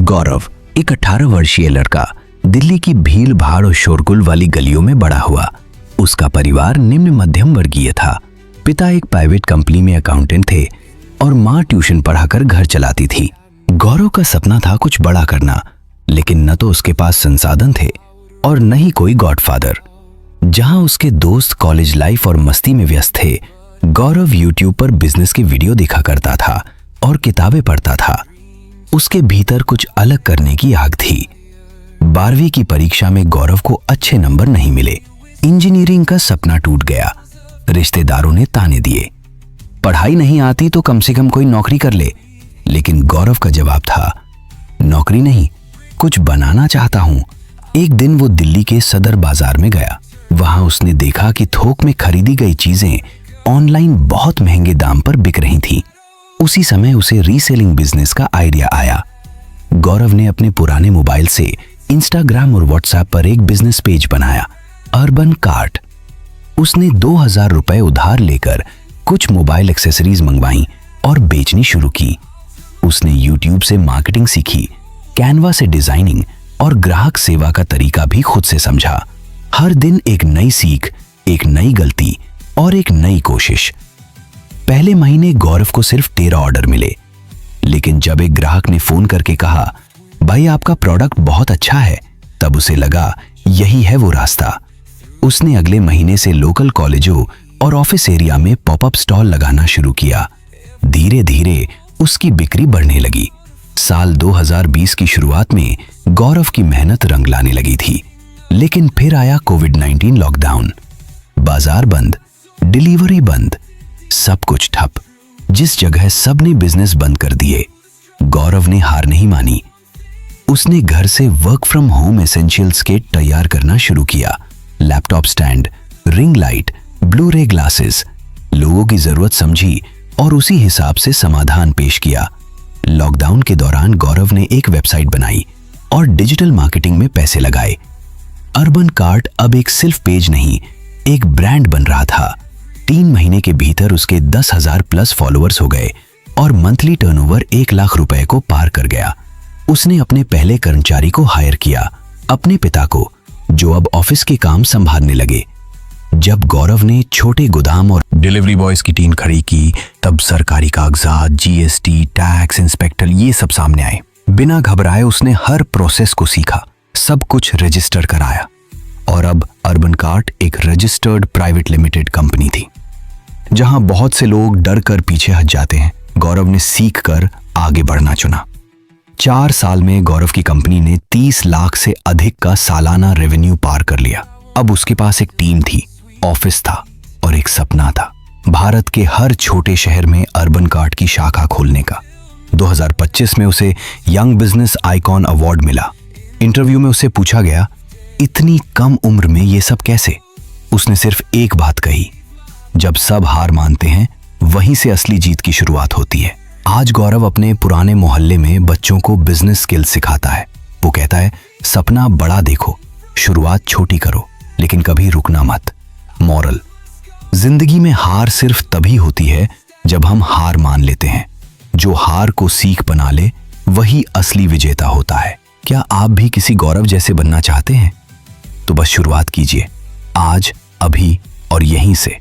गौरव एक 18 वर्षीय लड़का दिल्ली की भीड़ भाड़ और शोरगुल वाली गलियों में बड़ा हुआ। उसका परिवार निम्न मध्यम वर्गीय था। पिता एक प्राइवेट कंपनी में अकाउंटेंट थे और माँ ट्यूशन पढ़ाकर घर चलाती थी। गौरव का सपना था कुछ बड़ा करना, लेकिन न तो उसके पास संसाधन थे और न ही कोई गॉडफादर। जहां उसके दोस्त कॉलेज लाइफ और मस्ती में व्यस्त थे, गौरव यूट्यूब पर बिजनेस के वीडियो देखा करता था और किताबें पढ़ता था। उसके भीतर कुछ अलग करने की आग थी। 12वीं की परीक्षा में गौरव को अच्छे नंबर नहीं मिले। इंजीनियरिंग का सपना टूट गया। रिश्तेदारों ने ताने दिए, पढ़ाई नहीं आती तो कम से कम कोई नौकरी कर ले। लेकिन गौरव का जवाब था, नौकरी नहीं, कुछ बनाना चाहता हूं। एक दिन वो दिल्ली के सदर बाजार में गया। वहां उसने देखा कि थोक में खरीदी गई चीजें ऑनलाइन बहुत महंगे दाम पर बिक रही थीं। उसी समय उसे रीसेलिंग बिजनेस का आइडिया आया। गौरव ने अपने पुराने मोबाइल से इंस्टाग्राम और व्हाट्सएप पर एक बिजनेस पेज बनाया, अर्बन कार्ट। उसने 2000 रुपए उधार लेकर कुछ मोबाइल एक्सेसरीज मंगवाई और बेचनी शुरू की। उसने यूट्यूब से मार्केटिंग सीखी, कैनवा से डिजाइनिंग और ग्राहक सेवा का तरीका भी खुद से समझा। हर दिन एक नई सीख, एक नई गलती और एक नई कोशिश। पहले महीने गौरव को सिर्फ 13 ऑर्डर मिले, लेकिन जब एक ग्राहक ने फोन करके कहा, भाई आपका प्रोडक्ट बहुत अच्छा है, तब उसे लगा यही है वो रास्ता। उसने अगले महीने से लोकल कॉलेजों और ऑफिस एरिया में पॉपअप स्टॉल लगाना शुरू किया। धीरे धीरे उसकी बिक्री बढ़ने लगी। साल 2020 की शुरुआत में गौरव की मेहनत रंग लाने लगी थी, लेकिन फिर आया कोविड-19 लॉकडाउन। बाजार बंद, डिलीवरी बंद, सब कुछ ठप। जिस जगह सबने बिजनेस बंद कर दिए, गौरव ने हार नहीं मानी। उसने घर से work from home essentials kit तैयार करना शुरू किया। Laptop stand, ring light, blue रे ग्लासेस। लोगों की जरूरत समझी और उसी हिसाब से समाधान पेश किया। लॉकडाउन के दौरान गौरव ने एक वेबसाइट बनाई और डिजिटल मार्केटिंग में पैसे लगाए। अर्बन कार्ट अब एक सिर्फ पेज नहीं, एक ब्रांड बन रहा था। 3 महीने के भीतर उसके 10,000 प्लस फॉलोअर्स हो गए और मंथली टर्नओवर 1 लाख रुपए को पार कर गया। उसने अपने पहले कर्मचारी को हायर किया, अपने पिता को, जो अब ऑफिस के काम संभालने लगे। जब गौरव ने छोटे गोदाम और डिलीवरी बॉयज की टीम खड़ी की, तब सरकारी कागजात, जीएसटी, टैक्स, इंस्पेक्टर, ये सब सामने आए। बिना घबराए उसने हर प्रोसेस को सीखा, सब कुछ रजिस्टर कराया और अब अर्बन कार्ट एक रजिस्टर्ड प्राइवेट लिमिटेड कंपनी थी। जहां बहुत से लोग डर कर पीछे हट जाते हैं, गौरव ने सीख कर आगे बढ़ना चुना। 4 साल में गौरव की कंपनी ने 30 लाख से अधिक का सालाना रेवेन्यू पार कर लिया। अब उसके पास एक टीम थी, ऑफिस था और एक सपना था, भारत के हर छोटे शहर में अर्बन कार्ट की शाखा खोलने का। 2025 में उसे यंग बिजनेस आइकॉन अवार्ड मिला। इंटरव्यू में उसे पूछा गया, इतनी कम उम्र में ये सब कैसे? उसने सिर्फ एक बात कही, जब सब हार मानते हैं वहीं से असली जीत की शुरुआत होती है। आज गौरव अपने पुराने मोहल्ले में बच्चों को बिजनेस स्किल सिखाता है। वो कहता है, सपना बड़ा देखो, शुरुआत छोटी करो, लेकिन कभी रुकना मत। मॉरल, जिंदगी में हार सिर्फ तभी होती है जब हम हार मान लेते हैं। जो हार को सीख बना ले वही असली विजेता होता है। क्या आप भी किसी गौरव जैसे बनना चाहते हैं? तो बस शुरुआत कीजिए, आज, अभी और यहीं से।